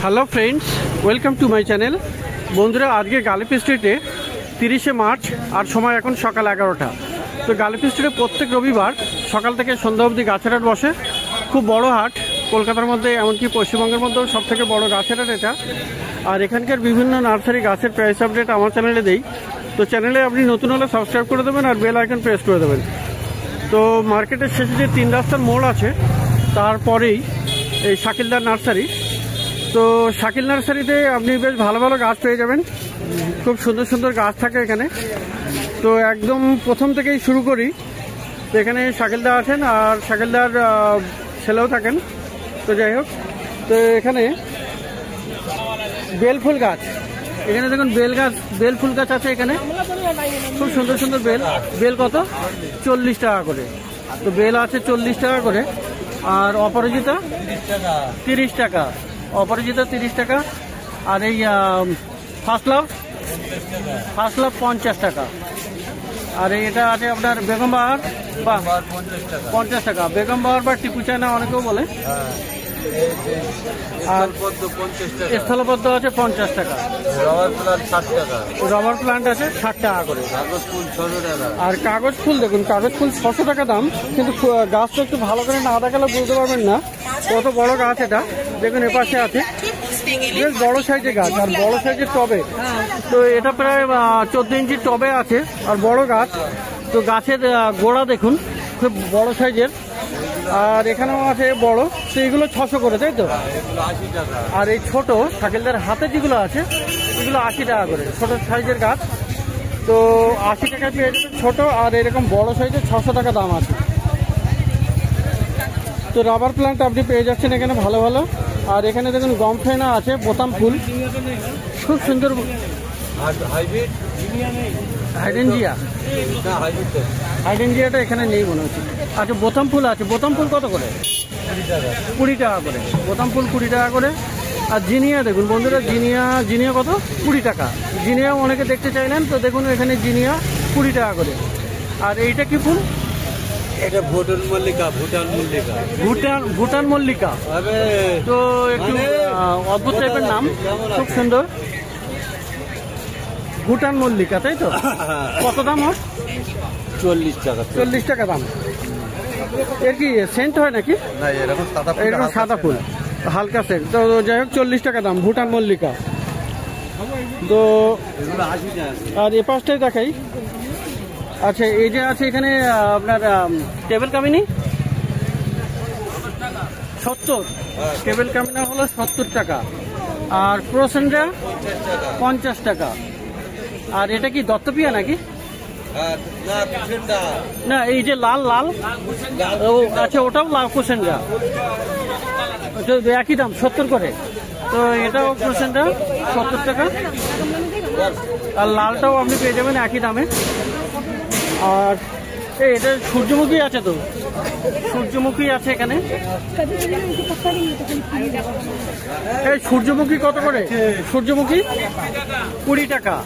Hello friends, welcome to my channel. বন্ধুরা, আজকে গালিপি স্ট্রিটে 30শে মার্চ আর সময় এখন সকাল 11টা। তো গালিপি স্ট্রিটে প্রত্যেক রবিবার সকাল থেকে সন্ধ্যা অবধি গাছের হাট বসে। খুব বড় হাট, কলকাতার মধ্যে এমনকি পশ্চিমবঙ্গের মধ্যেও সব থেকে বড় গাছের হাট এটা। আর এখানকার বিভিন্ন নার্সারি গাছের প্রাইস আপডেট আমার চ্যানেলে দেই। তো চ্যানেলে আপনি নতুন হলে সাবস্ক্রাইব করে দেবেন আর বেল আইকন প্রেস করে দেবেন। তো মার্কেটের শেষে যে 3 রাস্তার মোড় আছে তারপরেই এই শাকিলদার নার্সারি। তো শাকিল নার্সারিতে আপনি বেশ ভালো ভালো গাছ পেয়ে যাবেন, খুব সুন্দর সুন্দর গাছ থাকে এখানে। তো একদম প্রথম থেকেই শুরু করি। তো এখানে শাকিলদা আছেন আর শাকিলদার ছেলেও থাকেন। তো যাই হোক, তো এখানে বেলফুল গাছ, এখানে দেখুন বেল ফুল গাছ আছে এখানে, খুব সুন্দর সুন্দর বেল কত 40 টাকা করে। তো বেল আছে 40 টাকা করে। আর অপরাজিতা 30 টাকা, অপরাজিতা 30 টাকা। আর এই ফার্স্ট লাভ 50 টাকা। আর এটা আছে আপনার বেগম বাহার বা 50 টাকা। বেগম বাহার বা টিপু চায়না অনেকেও বলে। আর স্থলপদ্ম আছে 50 টাকা। রবার প্লান্ট আছে 60 টাকা করে। আর কাগজ ফুল দেখুন, কাগজ ফুল 600 টাকা দাম। কিন্তু গাছটা একটু ভালো করে না দেখালে বুঝতে পারবেন না কত বড় গাছ এটা। দেখুন এপাশে আছে, বেশ বড় সাইজের গাছ আর বড় সাইজের টবে। তো এটা প্রায় 14 ইঞ্চির টবে আছে আর বড় গাছ। তো গাছের গোড়া দেখুন খুব বড় সাইজের। আর এখানেও আছে বড়। তো এগুলো 600 করে, তাই তো? আর এই ছোট শাকিলদার হাতে যেগুলো আছে এগুলো 80 টাকা করে, ছোট সাইজের গাছ। তো 80 টাকায় পেয়ে যাবে ছোট। আর এরকম বড় সাইজের 600 টাকা দাম আছে। তো রাবার প্লান্ট আপনি পেয়ে যাচ্ছেন এখানে ভালো ভালো। আর এখানে দেখুন গম ফেনা আছে, বোতাম ফুল খুব সুন্দর। হাইডেনজিয়াটা এখানে নেই মনে হচ্ছে। আচ্ছা, বোতাম ফুল আছে। বোতাম ফুল কত করে? 20 টাকা করে। বোতাম ফুল 20 টাকা করে। আর জিনিয়া দেখুন বন্ধুরা, জিনিয়া কত? 20 টাকা। জিনিয়াও অনেকে দেখতে চাইলেন, তো দেখুন এখানে জিনিয়া 20 টাকা করে। আর এইটা কি ফুল? এটা ভুটান মল্লিকা। তো একটু অদ্ভুত টাইপের নাম, খুব সুন্দর। ভুটান মল্লিকা, তাই তো? কত দাম হয়? 40 টাকা দাম। এর কি সেন্ট হয় নাকি? এরকম সাদা ফুল, হালকা সেন্ট। তো যাই হোক 40 টাকা দাম ভুটান মল্লিকা। তো আর এ পাশটাই দেখাই। আচ্ছা, এই যে আছে এখানে আপনার টেবিল কামিনী 70। টেবিল কামিনা হলো 70 টাকা। আর ক্রোসেন্ড্রা 50 টাকা। আর এটা কি দত্তপিয়া নাকি? না, এই যে লাল আচ্ছা, ওটাও লাল ক্রোসেন্ড্রা, একই দাম 70 করে। তো এটাও ক্রোসেন্ড্রা 70 টাকা। আর লালটাও আপনি পেয়ে যাবেন একই দামে। আর এটা সূর্যমুখী আছে, তো সূর্যমুখী আছে এখানে। এই সূর্যমুখী কত করে? সূর্যমুখী 20 টাকা।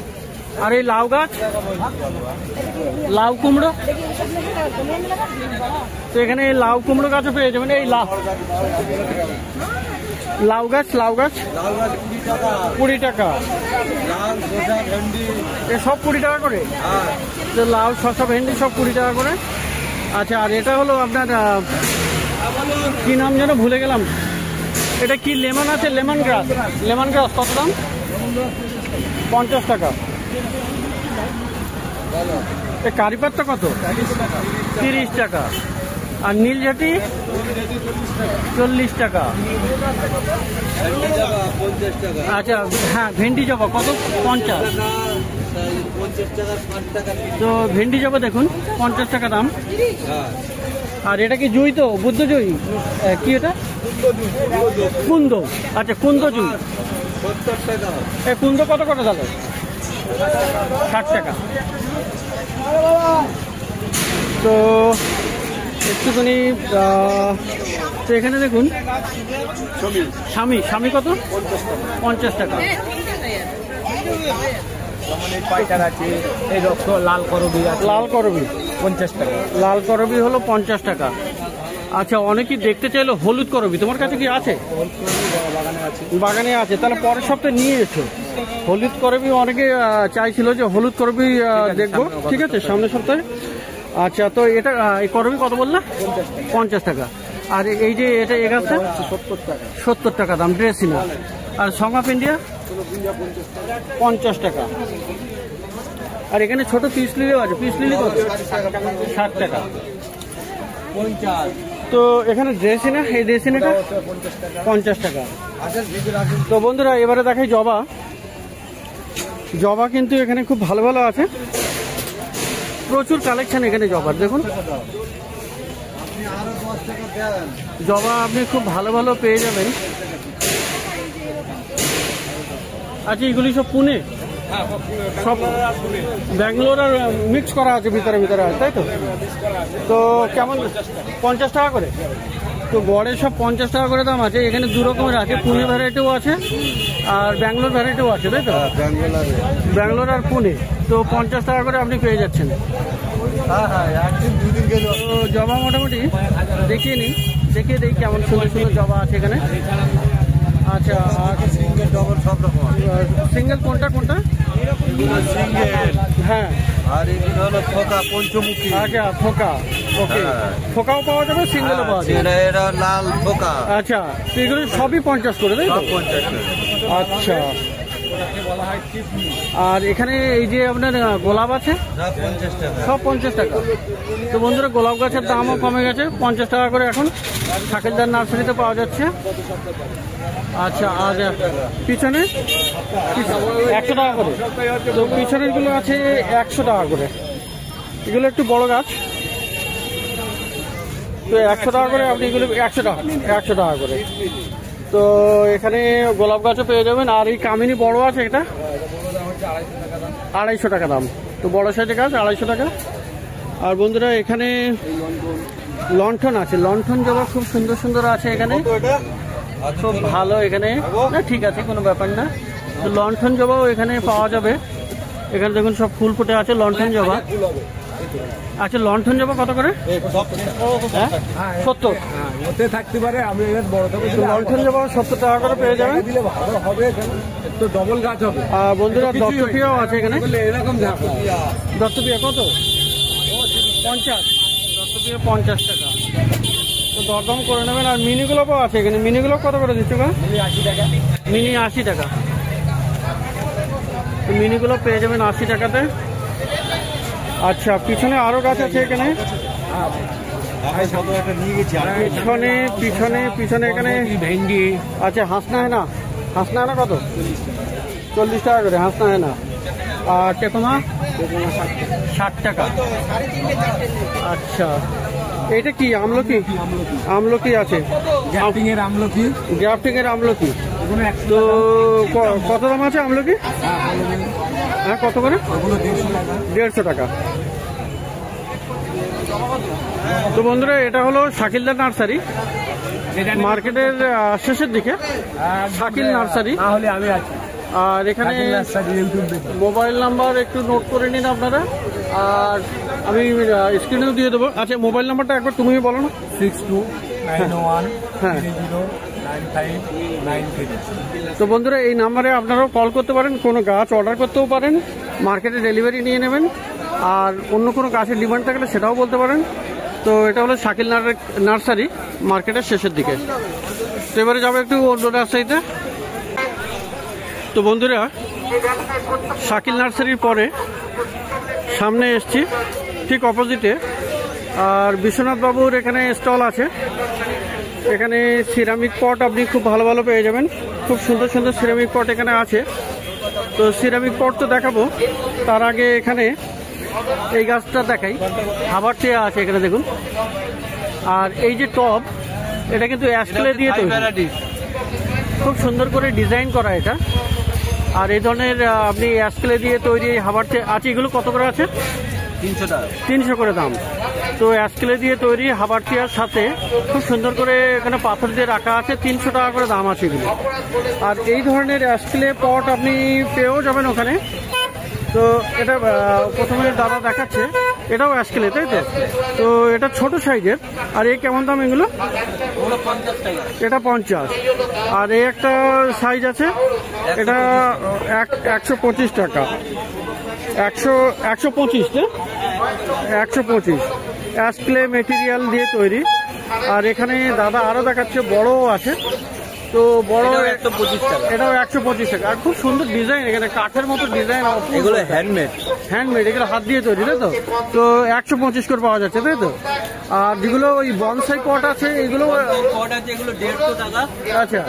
আর এই লাউ গাছ, লাউ কুমড়ো, তো এখানে লাউ কুমড়ো গাছও পেয়ে যাবেন। এই লাউ গাছ 20 টাকা। সব 20 টাকা করে। তো লাউ, শসা, ভেন্ডি সব 20 টাকা করে। আচ্ছা, আর এটা হলো আপনার কি নাম যেন ভুলে গেলাম। এটা কি লেমন আছে? লেমন গ্রাস কত দাম? 50 টাকা। কারি পাত্তা কত? 30 টাকা। আর নীলঝাটি 40 টাকা। আচ্ছা, হ্যাঁ, ভেন্ডি জবা কত? 50। তো ভেন্ডি জবা দেখুন 50 টাকা দাম। আর এটা কি জুই? তো বুদ্ধ জুই কি এটা? কুন্দ। আচ্ছা, কুন্দ জুই। কুন্দ কত করে দাদা? 60 টাকা। তো একটুখানি তো এখানে দেখুন স্বামী কত? 50 টাকা। লাল করবি 50 টাকা। লাল করবি হলো 50 টাকা। আচ্ছা, অনেকেই দেখতে চাইলো হলুদ করবি, তোমার কাছে কি আছে? বাগানে আছে, তাহলে পরের সপ্তাহে নিয়ে এসো। হলুদ করবি অনেকে চাইছিল যে হলুদ করবি দেখবো, ঠিক আছে, সামনের সপ্তাহে। আচ্ছা, তো এটা এই করবি কত বললা? 50 টাকা। আর এই যে এটা এই গাছটা 70 টাকা দাম, ড্রেসই না। আর সং অফ ইন্ডিয়া 50 টাকা। আর এখানে ছোট পিস লিলিও আছে, পিস লিলি কত? 60 টাকা। তো এখানে ড্রেসিনা, এই ড্রেসিনাটা 50 টাকা। তো বন্ধুরা এবারে দেখাই জবা। জবা কিন্তু এখানে খুব ভালো ভালো আছে, প্রচুর কালেকশন এখানে জবার। দেখুন জবা আপনি খুব ভালো ভালো পেয়ে যাবেন। আচ্ছা, এগুলি সব পুনে, সব ব্যাঙ্গালোর আর মিক্স করা আছে ভিতরে ভিতরে আছে, তাই তো? তো কেমন? 50 টাকা করে। তো গড়ের সব 50 টাকা করে দাম আছে। এখানে দু রকমের আছে, পুনে ভ্যারাইটিও আছে আর ব্যাঙ্গালোর ভ্যারাইটিও আছে, তাই তো? ব্যাঙ্গালোর আর পুনে। তো 50 টাকা করে আপনি পেয়ে যাচ্ছেন। তো জবা মোটামুটি দেখিয়ে নিই, দেখিয়ে দিই কেমন সুন্দর সুন্দর জবা আছে এখানে। আচ্ছা, সিঙ্গেল ডবল সব রকম। সিঙ্গেল কোনটা কোনটা? সিঙ্গেল, হ্যাঁ। আর এগুলো হলো থোকা, পঞ্চমুখী। আচ্ছা, থোকা, ওকে। থোকাও পাওয়া যাবে, সিঙ্গেলও পাওয়া যাবে। এরা লাল থোকা। আচ্ছা, তো এগুলো সবই 50 করে, তাই তো? 50 টাকা। আচ্ছা, আর এখানে এই যে আপনার গোলাপ আছে, 50 টাকা। সব 50 টাকা। তো বন্ধুরা গোলাপ গাছের দামও কমে গেছে, 50 টাকা করে এখন শাকিলদার নার্সারিতে পাওয়া যাচ্ছে। আচ্ছা, আর পিছনে 100 টাকা করে। তো পিছনের গুলো আছে 100 টাকা করে। এগুলো একটু বড় গাছ, তো 100 টাকা করে আপনি এগুলো 100 টাকা করে। তো এখানে গোলাপ গাছও পেয়ে যাবেন। আর এই কামিনী বড় আছে, এটা 250 টাকা দাম। তো বড় সাইজের গাছ 250 টাকা। আর বন্ধুরা এখানে লণ্ঠন আছে, লণ্ঠন জবা খুব সুন্দর সুন্দর আছে এখানে, খুব ভালো এখানে। না ঠিক আছে, কোনো ব্যাপার না। তো লণ্ঠন জবাও এখানে পাওয়া যাবে। এখানে দেখুন সব ফুল ফুটে আছে লণ্ঠন জবা। আচ্ছা, লণ্ঠন জবা কত করে? 70 ওতে থাকতে পারে। আমি বড় থাকবো, লণ্ঠন জবা 70 টাকা করে পেয়ে যাবেন। দিলে ভালো হবে, তো ডবল গাছ হবে। বন্ধুরা দত্তপিয়াও আছে এখানে। এরকম দত্তপিয়া কত? 50। দত্তপিয়া 50 টাকা। তো দরদাম করে নেবেন। আর মিনি গোলাপও আছে এখানে। মিনি গোলাপ কত করে দিচ্ছ? 80 টাকা। মিনি 80 টাকা। তো মিনি গোলাপ পেয়ে যাবেন 80 টাকাতে। আচ্ছা, পিছনে আরো গাছ আছে এখানে। পিছনে পিছনে পিছনে এখানে ভেন্ডি। আচ্ছা, হাসনা হয় না, হাসনা হয় না কত? 40 টাকা করে হাসনা হয় না। আর টেকোমা 60 টাকা। আচ্ছা, এটা কি আমলকি? আমলকি আছে, গ্রাফটিং এর আমলকি। গ্রাফটিং এর আমলকি। তো কত দাম আছে আমলকি? হ্যাঁ, কত করে? 150 টাকা। তো বন্ধুরা এটা হলো শাকিলদার নার্সারি, মার্কেটের শেষের দিকে শাকিল নার্সারি। আমি আছি। আর এখানে মোবাইল নাম্বার একটু নোট করে নিন আপনারা, আর আমি স্ক্রিনেও দিয়ে দেবো। আচ্ছা, মোবাইল নাম্বারটা একবার তুমি বলো না। 6291095953। তো বন্ধুরা এই নাম্বারে আপনারাও কল করতে পারেন, কোনো গাছ অর্ডার করতেও পারেন, মার্কেটে ডেলিভারি নিয়ে নেবেন। আর অন্য কোনো গাছের ডিমান্ড থাকলে সেটাও বলতে পারেন। তো এটা হলো শাকিল নার্সারি, মার্কেটের শেষের দিকে। তো এবারে যাবো একটু অন্য নার্সারিতে। তো বন্ধুরা শাকিল নার্সারির পরে সামনে এসছি, ঠিক অপোজিটে। আর বিশ্বনাথ বাবুর এখানে স্টল আছে। এখানে সিরামিক পট আপনি খুব ভালো ভালো পেয়ে যাবেন, খুব সুন্দর সুন্দর সিরামিক পট এখানে আছে। তো সিরামিক পট তো দেখাবো, তার আগে এখানে এই গাছটা দেখাই। খাবার চেয়ে আছে এখানে দেখুন। আর এই যে টব, এটা কিন্তু অ্যাশক্লে দিয়ে তৈরি, খুব সুন্দর করে ডিজাইন করা এটা। আর এই ধরনের আপনি অ্যাশক্লে দিয়ে তৈরি খাবার চেয়ে আছে। এগুলো কত করে আছে? 300 টাকা। 300 করে দাম। তো অ্যাশক্লে দিয়ে তৈরি হাবার চেয়ার সাথে খুব সুন্দর করে এখানে পাথর দিয়ে রাখা আছে, 300 টাকা করে দাম আছে এগুলো। আর এই ধরনের অ্যাশক্লে পট আপনি পেয়েও যাবেন ওখানে। তো তো এটা প্রথমে দাদা দেখাচ্ছে, এটাও অ্যাশকেলে, তাই তো? তো এটা ছোট সাইজের। আর এই কেমন দাম এগুলো? এটা 50। আর এই একটা সাইজ আছে, এটা 125 টাকা। 125 না? 125 অ্যাশক্লে মেটেরিয়াল দিয়ে তৈরি। আর এখানে দাদা আরো দেখাচ্ছে, বড়ও আছে। তো বড় 125 টাকা, এটাও 125 টাকা। আর খুব সুন্দর ডিজাইন, এখানে কাঠের মতো ডিজাইন, এগুলো হ্যান্ডমেড। এগুলো হাত দিয়ে তৈরি, তাই তো? তো 125 করে পাওয়া যাচ্ছে, তাই তো? আর যেগুলো ওই বনসাই পট আছে, এগুলো পট আছে, এগুলো 150 টাকা। আচ্ছা,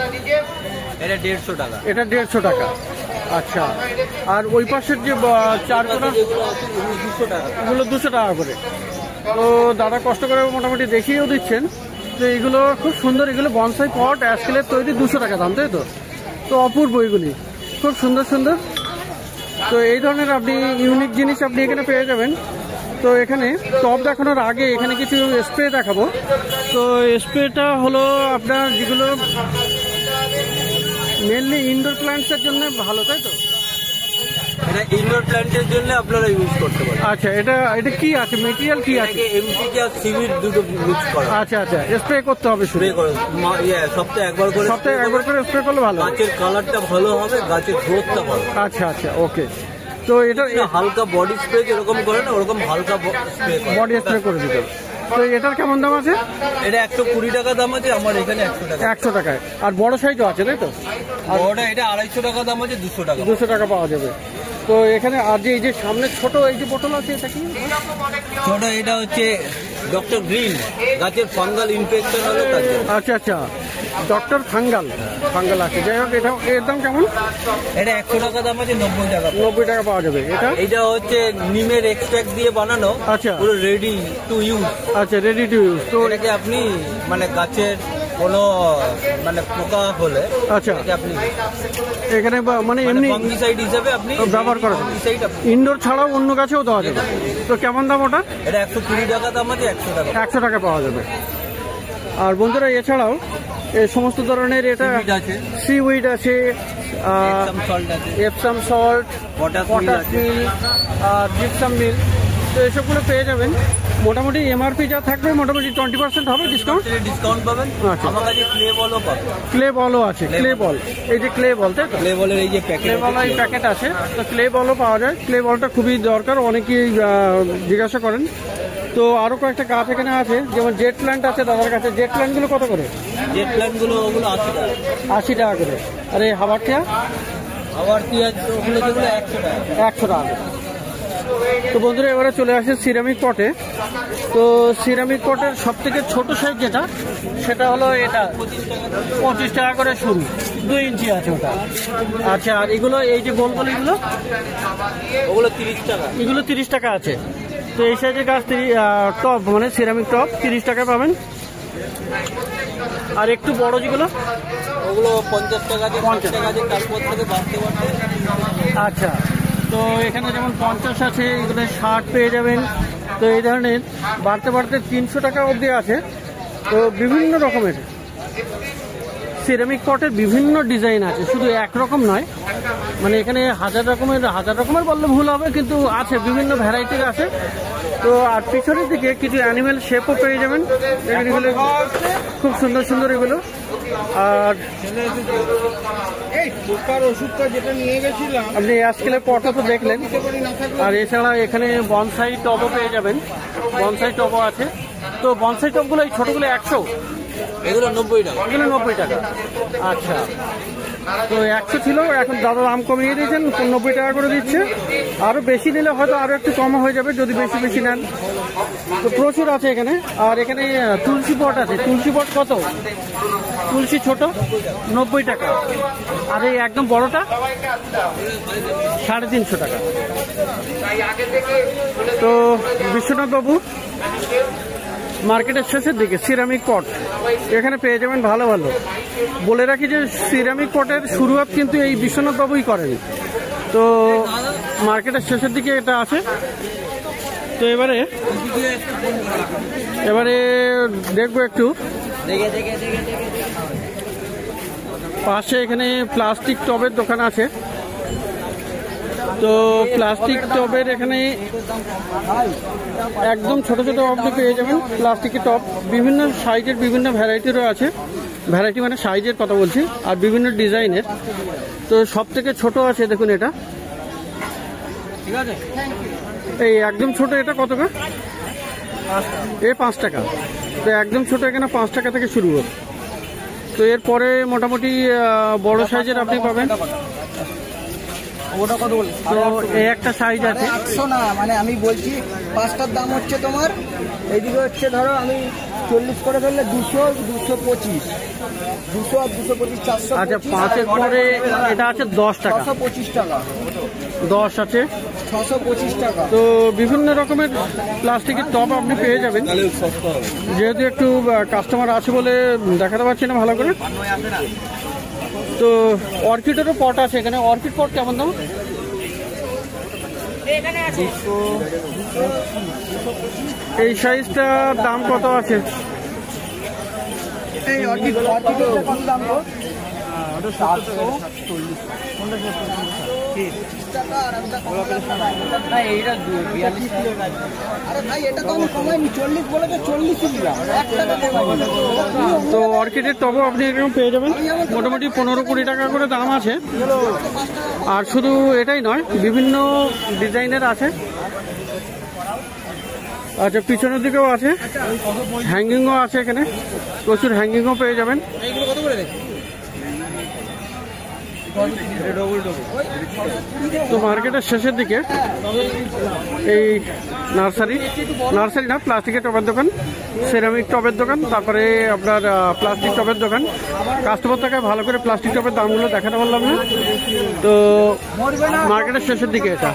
এটা 150 টাকা। এটা 150 টাকা। আচ্ছা, আর ওই পাশের যে চারকোনা, এগুলো 200 টাকা করে। তো দাদা কষ্ট করে মোটামুটি দেখিয়েও দিচ্ছেন। তো এগুলো খুব সুন্দর, এগুলো বনসাই পট অ্যাশকেলের তৈরি, 200 টাকা দাম, তাই তো? তো অপূর্ব, এগুলি খুব সুন্দর সুন্দর। তো এই ধরনের আপনি ইউনিক জিনিস আপনি এখানে পেয়ে যাবেন। তো এখানে টপ দেখানোর আগে এখানে কিছু স্প্রে দেখাবো। তো স্প্রেটা হলো আপনার যেগুলো মেনলি ইনডোর প্ল্যান্টসের জন্য ভালো, তাই তো? এটা ইনডোর প্ল্যান্টের জন্য আপনারা ইউজ করতে পারেন। আচ্ছা, এটা কি আছে, মেটেরিয়াল কি আছে? এমসিকে আর সিভির দুটো মিক্স করা। আচ্ছা, স্প্রে করতে হবে শুরু করে সপ্তাহে একবার করে স্প্রে করলে ভালো। গাছের কালারটা ভালো হবে, গাছের গ্রোথটা ভালো। আচ্ছা, ওকে। তো এটা হালকা বডি স্প্রে যেরকম করে না, ওরকম হালকা বডি স্প্রে করে দিতে হবে। তো এটার কেমন দাম আছে? এটা 120 টাকা দাম আছে, আমার এখানে 100 টাকা। 100 টাকায়। আর বড় সাইজও আছে, তাই তো? বড়টা এটা 250 টাকা দাম আছে, 200 টাকা। 200 টাকা পাওয়া যাবে। তো এখানে আর যে এই যে সামনে ছোট এই যে বোতল আছে, এটা কি ছোট? এটা হচ্ছে ডক্টর গ্রিন, গাছের ফাঙ্গাল ইনফেকশন হলে তার জন্য। আচ্ছা, ডক্টর ফাঙ্গাল আছে। যাই হোক, এর দাম কেমন? এটা 100 টাকা দাম আছে, 90 টাকা। 90 টাকা পাওয়া যাবে। এটা হচ্ছে নিমের এক্সট্রাক্ট দিয়ে বানানো। আচ্ছা, পুরো রেডি টু ইউজ। আচ্ছা, রেডি টু ইউজ। তো এটাকে আপনি মানে গাছের কোনো মানে পোকা হলে, আচ্ছা, আপনি এখানে মানে এমনি ফাঙ্গিসাইড হিসেবে আপনি ব্যবহার করেন। ইনডোর ছাড়াও অন্য গাছেও দেওয়া যাবে। তো কেমন দাম ওটা? এটা 120 টাকা দাম আছে, 100 টাকা। 100 টাকা পাওয়া যাবে। আর বন্ধুরা, এছাড়াও এই সমস্ত ধরনের এটা সিউইড আছে, এপসাম সল্ট, পটাশ মিল, আর জিপসাম মিল। তো এসবগুলো পেয়ে যাবেন। মোটামুটি এমআরপি যা থাকবে মোটামুটি 20% হবে ডিসকাউন্ট পাবেন। আচ্ছা, আমার কাছে ক্লে বলও পাবেন। ক্লে বলও আছে, ক্লে বল, এই যে ক্লে বল, তাই তো? ক্লে বলের এই যে ক্লে বল এই প্যাকেট আছে। তো ক্লে বলও পাওয়া যায়। ক্লে বলটা খুবই দরকার, অনেকেই জিজ্ঞাসা করেন। তো আরো কয়েকটা গাছ এখানে আছে, যেমন জেট প্ল্যান্ট আছে দাদার কাছে। জেট প্ল্যান্টগুলো কত করে? জেট প্ল্যান্টগুলো ওগুলো 80 টাকা। 80 টাকা করে। আর এই হাওয়ারটিয়া? হাওয়ারটিয়া ওগুলো যেগুলো 100 টাকা। 100 টাকা। তো বন্ধুরা, এবারে চলে আসে সিরামিক পটে। তো সিরামিক পটের সব থেকে ছোট সাইজ যেটা, সেটা হলো এটা 25 টাকা করে শুরু, 2 ইঞ্চি আছে ওটা। আচ্ছা, আর এগুলো এই যে গোল গোল এগুলো, ওগুলো 30 টাকা। এগুলো 30 টাকা আছে। তো এই সাইজের গাছ টপ মানে সিরামিক টপ 30 টাকায় পাবেন। আর একটু বড় যেগুলো, ওগুলো 50 টাকা দিয়ে 50 টাকা দিয়ে তারপর থেকে বাড়তে। আচ্ছা, তো এখানে যেমন 50 আছে, এগুলো 60 পেয়ে যাবেন। তো এই ধরনের বাড়তে 300 টাকা অবধি আছে। তো বিভিন্ন রকমের সিরামিক পটের বিভিন্ন ডিজাইন আছে, শুধু একরকম নয়। মানে এখানে হাজার রকমের বললে ভুল হবে, কিন্তু আছে, বিভিন্ন ভ্যারাইটির আছে। তো আর পিছনের দিকে কিছু অ্যানিমেল শেপও পেয়ে যাবেন। এগুলো খুব সুন্দর সুন্দর এগুলো। আর ওষুধটা যেটা নিয়ে গেছিলাম আপনি অ্যাশকেলের পটও তো দেখলেন। আর এছাড়া এখানে বনসাই টবও পেয়ে যাবেন, বনসাই টবও আছে। তো বনসাই টবগুলো এই ছোটগুলো 100, এগুলো 90 টাকা। এগুলো 90 টাকা। আচ্ছা, তো 100 ছিল, এখন দাদা দাম কমিয়ে দিয়েছেন, 90 টাকা করে দিচ্ছে। আরো বেশি নিলে হয়তো আরো একটু কম হয়ে যাবে যদি বেশি নেন। তো প্রচুর আছে এখানে। আর এখানে তুলসী পট আছে। তুলসী পট কত? তুলসী ছোট 90 টাকা। আর এই একদম বড়টা 350 টাকা। তো বিশ্বনাথ বাবু মার্কেটের শেষের দিকে সিরামিক পট এখানে পেয়ে যাবেন ভালো। বলে রাখি যে সিরামিক পটের শুরুয়াত কিন্তু এই বিশ্বনাথ বাবুই করেন। তো মার্কেটের শেষের দিকে এটা আছে। তো এবারে দেখবো একটু পাশে এখানে প্লাস্টিক টবের দোকান আছে। তো প্লাস্টিক টবের এখানে একদম ছোট ছোট অবধি পেয়ে যাবেন প্লাস্টিকের টব। বিভিন্ন সাইজের বিভিন্ন ভ্যারাইটিরও আছে, ভ্যারাইটি মানে সাইজের কথা বলছি, আর বিভিন্ন ডিজাইনের। তো সব থেকে ছোট আছে দেখুন এটা, ঠিক আছে। এই একদম ছোট এটা কত করে? এ 5 টাকা। তো একদম ছোট এখানে 5 টাকা থেকে শুরু হয়। তো এরপরে মোটামুটি বড় সাইজের আপনি পাবেন। ওটা কত বল? তো এই একটা সাইজ আছে 800 না, মানে আমি বলছি 5টার দাম হচ্ছে তোমার, এইদিকে হচ্ছে ধরো আমি 40 করে ধরলে 200, 225, 200 আর 225, 400। আচ্ছা 5-এর পরে এটা আছে 10 টাকা, 625 টাকা, 10 আছে। 625 টাকা। তো বিভিন্ন রকমের প্লাস্টিকের টব আপনি পেয়ে যাবেন। তাহলে সস্তা হবে। যেহেতু একটু কাস্টমার আছে বলে দেখাতে পারছি না ভালো করে। তো অর্কিডেরও পট আছে এখানে। অর্কিড পট কেমন দাম? এই সাইজটার দাম কত আছে? এই অর্কিডের কত দাম গো? আরে ভাই এটা তো আমি কমাইনি, 40 বলে তো 40ই দিলাম, 1 টাকা দেবো। তো অর্কিডের টবও আপনি এরকম পেয়ে যাবেন, মোটামুটি 15-20 টাকা করে দাম আছে। আর শুধু এটাই নয়, বিভিন্ন ডিজাইনের আছে। আচ্ছা পিছনের দিকেও আছে, হ্যাঙ্গিংও আছে এখানে, প্রচুর হ্যাঙ্গিংও পেয়ে যাবেন। এইগুলো কত করে দেখি? তো মার্কেটের শেষের দিকে এই নার্সারি না, প্লাস্টিকের টবের দোকান, সিরামিক টবের দোকান, তারপরে আপনার প্লাস্টিক টবের দোকান। কাস্টমার থেকে ভালো করে প্লাস্টিক টবের দামগুলো দেখাতে পারলাম না। তো মার্কেটের শেষের দিকে এটা।